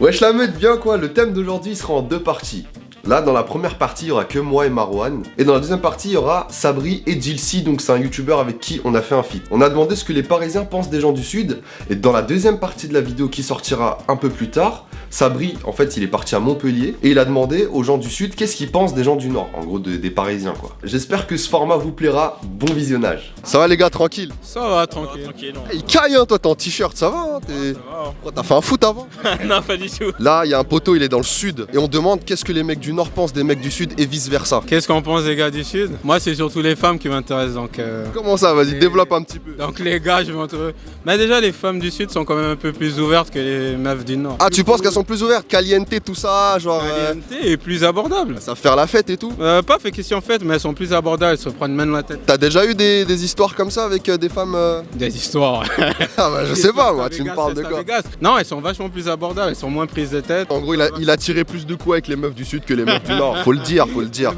Wesh la meute, bien quoi? Le thème d'aujourd'hui sera en deux parties. Là, dans la première partie, il y aura que moi et Marwan. Et dans la deuxième partie, il y aura Sabri et Jilcy, donc c'est un youtubeur avec qui on a fait un feat. On a demandé ce que les Parisiens pensent des gens du Sud. Et dans la deuxième partie de la vidéo qui sortira un peu plus tard, Sabri, en fait, il est parti à Montpellier et il a demandé aux gens du Sud qu'est-ce qu'ils pensent des gens du Nord, en gros des Parisiens quoi. J'espère que ce format vous plaira, bon visionnage. Ça va les gars, tranquille? Ça va, tranquille. Il caille hein, toi t'es en t-shirt, ça va hein, T'as fait un foot avant? Non, pas du tout. Là, il y a un poteau, il est dans le Sud. Et on demande qu'est-ce que les mecs du Nord pensent des mecs du Sud et vice versa. Qu'est-ce qu'on pense des gars du Sud? Moi, c'est surtout les femmes qui m'intéressent, donc... Comment ça? Vas-y, développe un petit peu. Donc les gars, je vais entre... Mais déjà, les femmes du Sud sont quand même un peu plus ouvertes que les meufs du Nord. Ah, tu penses qu'elles sont plus ouvertes? Caliente, tout ça, genre... Caliente et plus abordable. Ça fait faire la fête et tout? Pas fait question fête, mais elles sont plus abordables, elles se prennent même la tête. T'as déjà eu des histoires comme ça avec des femmes Des histoires. Ah bah je sais pas moi, tu me parles de quoi? Non, elles sont vachement plus abordables, elles sont moins prises de tête. En gros, il a tiré plus de coups avec les meufs du Sud que les meufs du Nord. Faut le dire, faut le dire.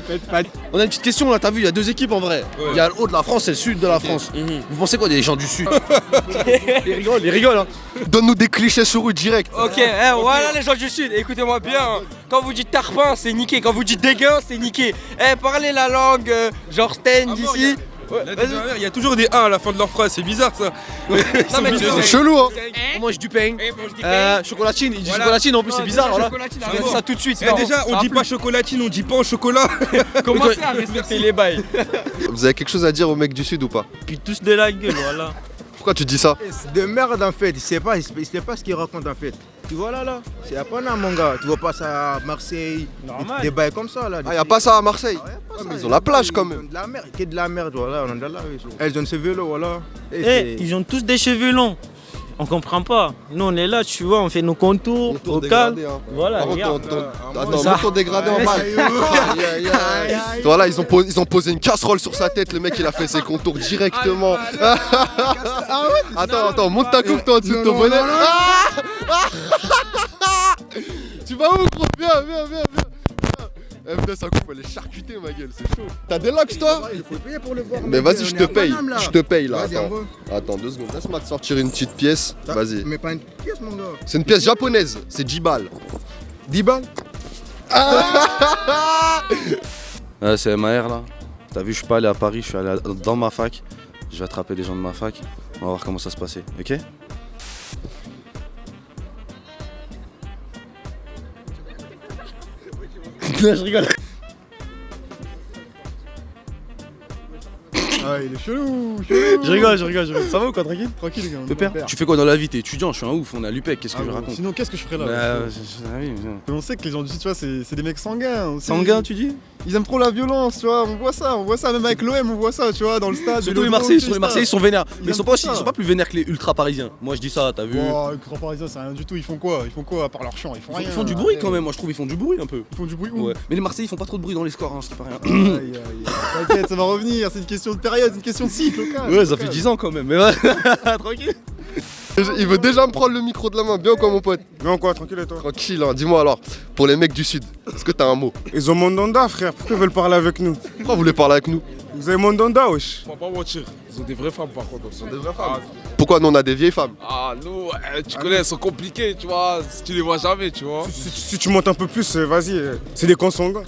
On a une petite question là, t'as vu, il y a deux équipes en vrai. Il y a le haut de la France et le sud de la France. Vous pensez quoi des gens du sud? Ils rigolent hein. Donne-nous des clichés sur eux direct. Ok, voilà les gens du Sud, écoutez-moi bien. Quand vous dites tarpin, c'est niqué. Quand vous dites déguin, c'est niqué. Parlez la langue, genre Sten d'ici. Il y a toujours des 1 à la fin de leur phrase, c'est bizarre ça. C'est chelou hein. On mange du pain. Chocolatine, il dit chocolatine en plus, c'est bizarre voilà. On ça tout de suite. Déjà, on dit pas chocolatine, on dit pas au chocolat. Comment ça, respecter les bails? Vous avez quelque chose à dire aux mecs du Sud ou pas? Puis tous de la gueule, voilà. Pourquoi tu dis ça? C'est de merde en fait, il sait pas ce qu'il raconte en fait. Tu vois là, c'est à Panama mon gars, tu vois pas ça à Marseille, des bails comme ça là. Ah y'a pas ça à Marseille? Mais ils ont la plage quand même. De la merde, que de la merde, voilà, on est là. Elles ont ce vélo, voilà. Ils ont tous des cheveux longs. On comprend pas. Nous on est là, tu vois, on fait nos contours au calme. Hein. Voilà, regarde. Attends, mon tour dégradé en bas. Voilà, ils ont posé une casserole sur sa tête, le mec il a fait ses contours directement. Attends, monte ta coupe toi en dessous de ton bonnet. Tu vas où gros? Viens. Sa coupe elle est charcutée ma gueule, c'est chaud. T'as des locks toi? Il faut payer pour le voir. Mais vas-y, je te paye là. Vas-y, Attends 2 secondes, laisse-moi te sortir une petite pièce. Vas-y. Mais pas une pièce mon gars. C'est une pièce japonaise, c'est 10 balles. 10 balles? C'est MAR là. T'as vu, je suis pas allé à Paris, je suis allé dans ma fac. Je vais attraper des gens de ma fac. On va voir comment ça se passait, ok? Je rigole. Ah, il est chelou. Je rigole. Ça va ou quoi, tranquille? Tranquille, les gars. Pépère. Tu fais quoi dans la vie? T'es étudiant, je suis un ouf, on est à l'UPEC, qu'est-ce que je raconte? Sinon, qu'est-ce que je ferais là? Oui. On sait que les gens du Sud, tu vois, c'est des mecs sanguins. Aussi. Sanguin, tu dis? Ils aiment trop la violence, tu vois. On voit ça, même avec l'OM, on voit ça, tu vois, dans le stade. Surtout les Marseillais, ils sont vénères. Mais ils sont pas plus vénères que les ultra parisiens. Moi je dis ça, t'as vu? Oh, les grands parisiens, c'est rien du tout. Ils font quoi à part leur chant? Ils font du bruit quand même, moi je trouve ils font du bruit un peu. Ils font du bruit où? Ouais. Mais les Marseillais ils font pas trop de bruit dans les scores, hein, ce qui paraît rien. T'inquiète, ça va revenir, c'est une question de période, c'est une question de cycle local. Ouais, ça fait 10 ans quand même, mais ouais. Tranquille. Il veut déjà me prendre le micro de la main, bien ou quoi mon pote? Bien quoi, tranquille et toi? Tranquille hein, dis-moi alors, pour les mecs du Sud, est-ce que t'as un mot? Ils ont Mondonda frère, pourquoi ils veulent parler avec nous? Pourquoi vous voulez parler avec nous? Vous avez Mondonda wesh? On va pas mentir, ils ont des vraies femmes par contre. Ils ont des vraies femmes. Pourquoi nous on a des vieilles femmes? Ah nous, tu connais, elles sont compliquées, tu vois, tu les vois jamais, tu vois. Si tu montes un peu plus, vas-y, c'est des consanguins.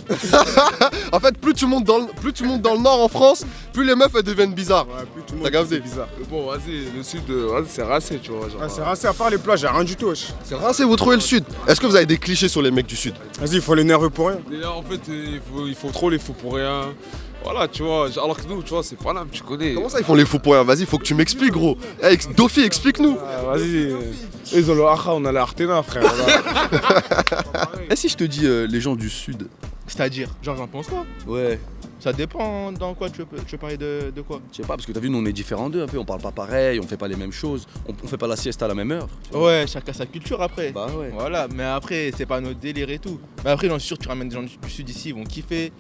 En fait, plus tu montes dans le nord en France, plus les meufs elles deviennent bizarres. Ouais, plus tu montes, T'as capté? c'est bizarre. Mais bon, vas-y, le sud, vas-y, c'est racé, tu vois. Genre, Ah, c'est racé, à part les plages, y'a rien du tout wesh. C'est rincé, vous trouvez le Sud. Est-ce que vous avez des clichés sur les mecs du Sud? Vas-y, il faut les nerveux pour rien. déjà, en fait, il faut trop les faux pour rien. Voilà, tu vois, alors que nous, tu vois, c'est pas là, tu connais. Comment ça ils font les fous pour rien? Vas-y, faut que tu m'expliques gros. Hey, Dofi, explique-nous. Vas-y, ils ont le Acha, on a la Artena, frère. Et si je te dis les gens du Sud? C'est-à-dire, genre j'en pense quoi? Ouais. Ça dépend dans quoi tu veux parler de quoi? Je sais pas, parce que t'as vu, nous on est différents d'eux un peu, on parle pas pareil, on fait pas les mêmes choses, on fait pas la sieste à la même heure. Ouais, chacun sa culture après. Bah ouais. Voilà, mais après c'est pas notre délire et tout. Mais après j'en suis sûr que tu ramènes des gens du sud ici, ils vont kiffer.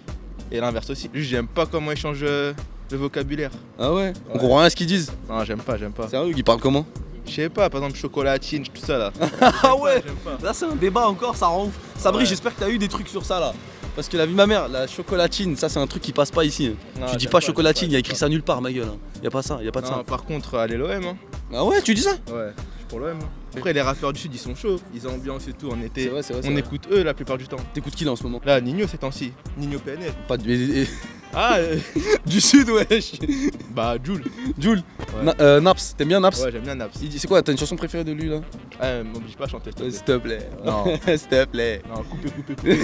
Et l'inverse aussi. Juste j'aime pas comment ils changent le vocabulaire. Ah ouais? On comprend rien à ce qu'ils disent? Non, j'aime pas. Sérieux, ils parlent comment? Je sais pas, par exemple chocolatine, tout ça là. Ah ouais? J'aime pas. Là c'est un débat encore, ça rend ouf. Sabri, Ouais. j'espère que t'as eu des trucs sur ça là. Parce que la vie de ma mère, la chocolatine, ça c'est un truc qui passe pas ici. Non, Tu dis j'aime pas pas, chocolatine, j'aime il y a pas, écrit j'aime ça nulle part ma gueule. Hein. Y a pas ça, y a pas de Non, ça. par contre, allez l'OM. Hein. Ah ouais, tu dis ça? Ouais, je suis pour l'OM. Hein. Après, les rappeurs du Sud, ils sont chauds. Ils ambiancent et tout en été. C'est vrai, On écoute eux la plupart du temps. T'écoutes qui là en ce moment? Là, Nino ces temps-ci. Nino PNL. Pas de... Ah, du Sud, wesh. bah, Jul. Jul. Ouais. Naps, t'aimes bien Naps? Ouais, j'aime bien Naps. C'est quoi, t'as une chanson préférée de lui là? M'oblige pas à chanter. S'il te plaît. Non. S'il te plaît. Non, coupez.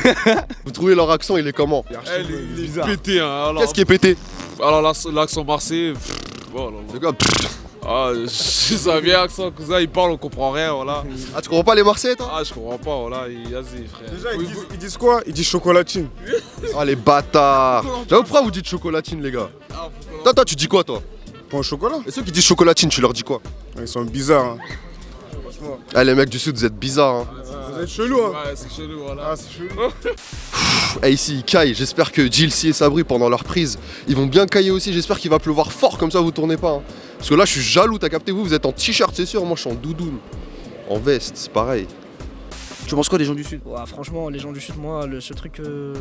Vous trouvez leur accent, il est comment? Il est pété, hein. Alors, Qu'est-ce qui est pété? alors l'accent marseillais, voilà. C'est quoi? Ah, ça vient accent, cousin, il parle, on comprend rien, voilà. Ah, tu comprends pas les Marseillais, toi? Ah, je comprends pas, voilà, vas-y, frère. Déjà, ils disent quoi? Ils disent chocolatine. Ah, les bâtards. J'avoue, pourquoi vous dites chocolatine, les gars? Toi, tu dis quoi, toi? Pas au chocolat? Et ceux qui disent chocolatine, tu leur dis quoi? Ils sont bizarres. Hein. Ah, les mecs du Sud, vous êtes bizarres, hein. Vous êtes chelou, hein. Ouais, c'est chelou, voilà. Ah, c'est chelou. Et ici, ils caillent. J'espère que Jilcy et Sabri, pendant leur prise, ils vont bien cailler aussi. J'espère qu'il va pleuvoir fort, comme ça vous tournez pas. Hein. Parce que là, je suis jaloux, t'as capté, vous êtes en t-shirt, c'est sûr. Moi, je suis en doudoune. En veste, c'est pareil. Tu penses quoi des gens du Sud? Ouais, franchement, les gens du Sud, moi, ce truc que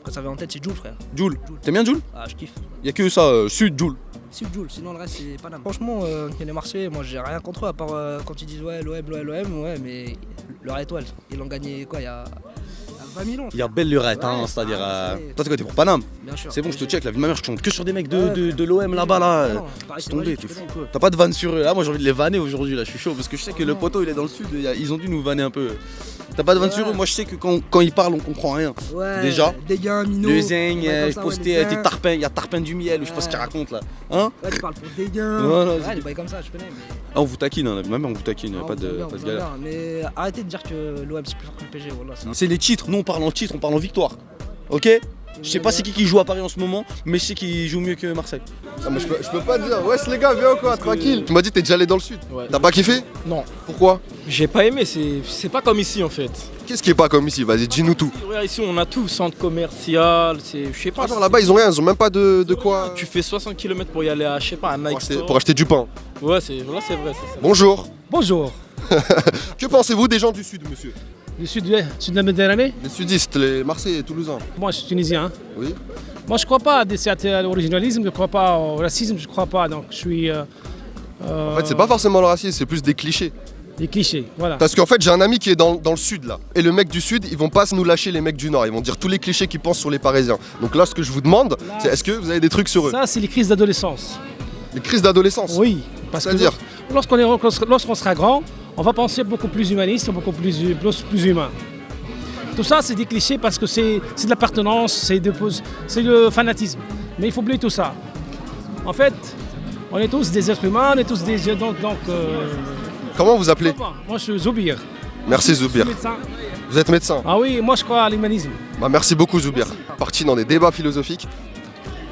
ça avait en tête, c'est Jul, frère. Jul. T'aimes bien Jul? Ah, je kiffe. Y'a que ça, Sud, Jul. Si Jul, sinon le reste, c'est Paname. Franchement, il y a les Marseillais, moi, j'ai rien contre eux, à part quand ils disent ouais, l'OM, ouais, mais leur étoile, ils l'ont gagné quoi, il y a 20 000 ans. Il y a belle lurette, hein, Ouais, c'est-à-dire. c'est- Toi, t'es quoi, t'es pour Paname? Bien sûr. C'est bon, je te check, la vie de ma mère, je tombe que sur des mecs de l'OM là-bas là. Pareil, C'est tombé, t'es fou quoi. T'as pas de vanne sur eux là, moi j'ai envie de les vanner aujourd'hui là, je suis chaud parce que je sais que le poteau il est dans le Sud, ils ont dû nous vanner un peu. T'as pas de vanne sur eux, moi je sais que quand ils parlent on comprend rien. Ouais, Déjà. Dégâts, Mino. Le zinc, ouais, comme je ça, postais ouais, tes les tarpins, il y a tarpin du miel, ou je sais pas ce qu'il raconte là. Hein? Ouais, tu parles pour Dégâts. Voilà, Ouais, c'est- les bails comme ça, je connais. Mais... Ah on vous taquine, hein, même on vous taquine, Ah, pas on de vous aime bien, pas de on vous aime galère. bien, mais arrêtez de dire que l'OM c'est plus fort que le PG, voilà. C'est les titres, nous on parle en titre, on parle en victoire. Ok? Je sais pas c'est qui joue à Paris en ce moment, mais je sais qui joue mieux que Marseille. Ah, mais je peux pas dire. Wesh, les gars, viens quoi, tranquille. Tu m'as dit, t'es déjà allé dans le Sud. Ouais. T'as pas kiffé? Non. Pourquoi? J'ai pas aimé, c'est pas comme ici en fait. Qu'est-ce qui est pas comme ici? Vas-y, dis-nous tout. Regarde ici on a tout, centre commercial, c'est. Je sais pas. Ah, genre là-bas, ils ont rien, ils ont même pas de quoi. Tu fais 60 km pour y aller à, je sais pas, un Nike Store. Pour acheter du pain. Ouais, c'est vrai, c'est ça. Bonjour. Bonjour. Que pensez-vous des gens du Sud, monsieur? Du Sud de la Méditerranée. Les sudistes, les Marseillais et Toulousains. Moi, je suis tunisien. Oui. Moi, je crois pas à l'originalisme, je crois pas au racisme, je crois pas. Donc, je suis. En fait, c'est pas forcément le racisme, c'est plus des clichés. Des clichés, voilà. Parce qu'en fait, j'ai un ami qui est dans le Sud, là. Et le mec du Sud, ils vont pas nous lâcher les mecs du Nord. Ils vont dire tous les clichés qu'ils pensent sur les Parisiens. Donc là, ce que je vous demande, c'est est-ce que vous avez des trucs sur eux? Ça, c'est les crises d'adolescence. Les crises d'adolescence. Oui. Parce que C'est-à-dire? lorsqu'on sera grand, on va penser beaucoup plus humaniste, beaucoup plus humain. Tout ça, c'est des clichés parce que c'est de l'appartenance, c'est le fanatisme. Mais il faut oublier tout ça. En fait, on est tous des êtres humains, on est tous des... Comment vous appelez? Moi, je suis Zoubir. Merci Zoubir. Je suis médecin. Vous êtes médecin? Ah oui, moi, je crois à l'humanisme. Bah, merci beaucoup Zoubir. Parti dans des débats philosophiques.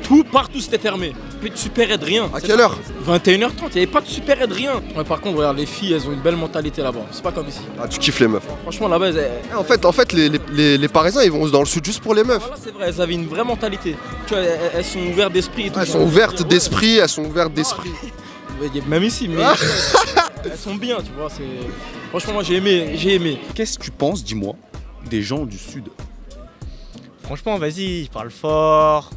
Tout partout c'était fermé. Plus de super aide, rien. À quelle heure? 21h30, il n'y avait pas de super aide, rien. Ouais, par contre, regarde, les filles, elles ont une belle mentalité là-bas. C'est pas comme ici. Ah, tu kiffes les meufs. Franchement, là-bas, En fait, les Parisiens, ils vont dans le Sud juste pour les meufs. voilà, c'est vrai, elles avaient une vraie mentalité. Tu vois, elles sont ouvertes d'esprit et tout. Elles sont ouvertes d'esprit, elles sont ouvertes d'esprit. Même ici, mais elles sont bien, tu vois. Franchement, moi, j'ai aimé. Qu'est-ce que tu penses, dis-moi, des gens du Sud? Franchement, vas-y, il parle fort.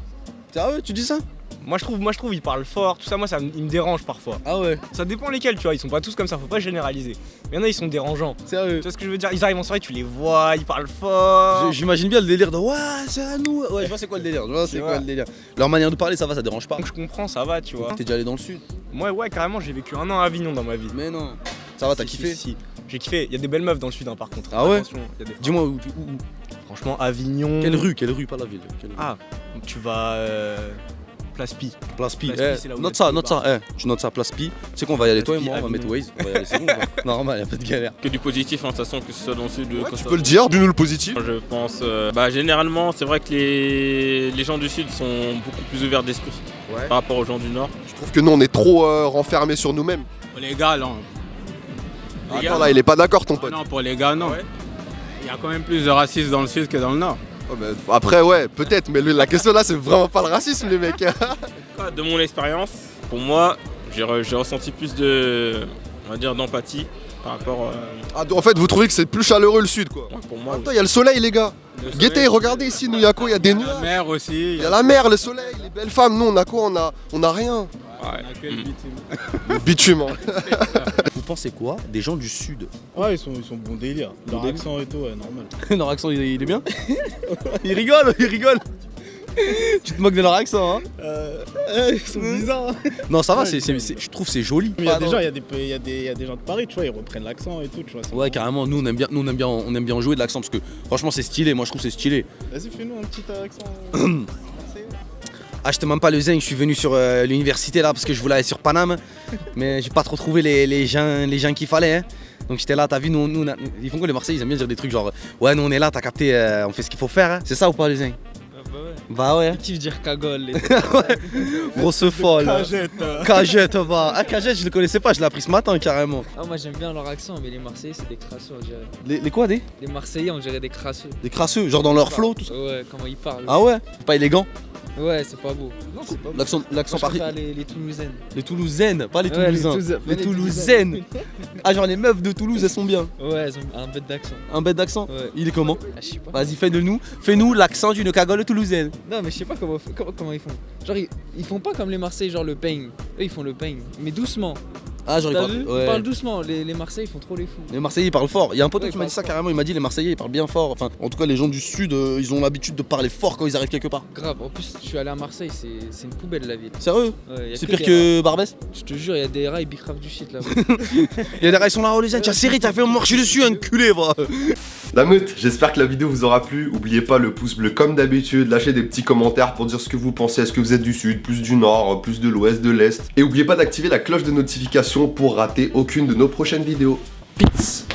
Sérieux, tu dis ça? Moi je trouve il parle fort, tout ça, il me dérange parfois. Ah ouais? Ça dépend lesquels, tu vois, ils sont pas tous comme ça, faut pas généraliser. Mais il y en a, ils sont dérangeants. Sérieux? Tu vois ce que je veux dire? Ils arrivent en soirée, tu les vois, ils parlent fort. J'imagine bien le délire de ouais, c'est à nous. Ouais, je vois c'est quoi le délire. Leur manière de parler, ça va, ça dérange pas. Donc je comprends, ça va, tu vois. T'es déjà allé dans le Sud? Moi, ouais, carrément, j'ai vécu 1 an à Avignon dans ma vie. Mais non. Ça va, t'as kiffé? Si. J'ai kiffé, il y a des belles meufs dans le Sud, hein, par contre. Ah ouais? Attention, y a des- Dis-moi où. Franchement, Avignon. Quelle rue, pas la ville. Ah, donc tu vas. Place Pi. Place Pi. Place Pi, c'est là où Note il y ça, a note ça. Tu notes ça, Place Pi. Tu sais qu'on va y aller, toi et Pi, moi, on va Avignon. mettre Waze. On va y aller, c'est bon. Quoi. Normal, y'a pas de galère. Que du positif, hein, de toute façon, que ce soit dans le sud ou Tu peux le dire, dis-nous le positif. Je pense, généralement, c'est vrai que les gens du sud sont beaucoup plus ouverts d'esprit par rapport aux gens du nord. Je trouve que nous, on est trop renfermés sur nous-mêmes. Pour les gars, non. Attends, là, il est pas d'accord, ton pote. Non, pour les gars, non. Il y a quand même plus de racisme dans le sud que dans le nord. Oh, mais après, ouais, peut-être, mais la question là, c'est vraiment pas le racisme, les mecs. De mon expérience, pour moi, j'ai ressenti plus on va dire, d'empathie par rapport. Ah, en fait, vous trouvez que c'est plus chaleureux le Sud, quoi. Pour moi, Attends, il y a le soleil, les gars. Guettez, regardez ici, nous, il y a quoi? Il y a des nuages. la mer aussi. Il y a la mer, le soleil, les belles femmes. Nous, on a quoi? On a rien. Ouais, que le bitume. Le bitume. Hein. Vous pensez quoi des gens du sud? Ouais, ils sont bons délire. Leur accent et tout, ouais, normal. Leur accent, il est bien. Ils rigolent, ils rigolent. Tu te moques de leur accent, hein? Ils sont bizarres. Non, ça va, je trouve c'est joli. Il y a des gens, il y a des gens de Paris, tu vois, ils reprennent l'accent et tout, tu vois. Ouais, carrément, nous on aime bien jouer de l'accent parce que franchement c'est stylé, moi je trouve c'est stylé. Vas-y, fais-nous un petit accent. Ah, je te mens pas le zinc, je suis venu sur l'université là parce que je voulais aller sur Paname, mais j'ai pas trop trouvé les gens qu'il fallait. Hein. Donc j'étais là, t'as vu, nous ils font quoi les Marseillais, ils aiment bien dire des trucs genre ouais, nous on est là, t'as capté, on fait ce qu'il faut faire. Hein. C'est ça ou pas le zinc? Bah ouais. Qui veut dire cagole ouais. Grosse folle. Cagette, va. Ah, Cagette, je le connaissais pas, je l'ai appris ce matin carrément. Ah, moi j'aime bien leur accent, mais les Marseillais c'est des crasseux, on dirait. Les quoi des? Les Marseillais, on dirait des crasseux. Des crasseux, genre dans leur flow, tout ça. Ouais, comment ils parlent. Ah ouais? C'est pas élégant? Ouais, c'est pas beau. Non, c'est pas beau. L'accent parisien. Les Toulousaines. Les Toulousaines, pas les Toulousains. Les Toulousaines. Ah, genre les meufs de Toulouse, elles sont bien. Ouais, elles ont un bête d'accent. Un bête d'accent? Ouais. Il est comment? Ah, je sais pas. Vas-y, fais-nous l'accent d'une cagole toulousaine. Non, mais je sais pas comment ils font. Genre, ils font pas comme les Marseillais, genre le pain. Eux, ils font le pain, mais doucement. Ah, j'aurais pas. Ils parlent doucement, les Marseillais ils font trop les fous. Les Marseillais ils parlent fort. Il y a un pote qui m'a dit ça carrément, il m'a dit les Marseillais ils parlent bien fort. Enfin, en tout cas, les gens du sud ils ont l'habitude de parler fort quand ils arrivent quelque part. Grave, en plus, je suis allé à Marseille, c'est une poubelle la ville. Sérieux? Ouais, c'est pire que Barbès? Je te jure, il y a des rails bicrave du shit là-bas. Il y a des rails, ils sont là, oh les gars, t'as serré, t'as fait marcher dessus, enculé, va. La meute, j'espère que la vidéo vous aura plu. Oubliez pas le pouce bleu comme d'habitude, lâchez des petits commentaires pour dire ce que vous pensez. Est-ce que vous êtes du sud, plus du nord, plus de l'ouest, de l'est? Et oubliez pas d'activer la cloche de notification pour rater aucune de nos prochaines vidéos. Peace.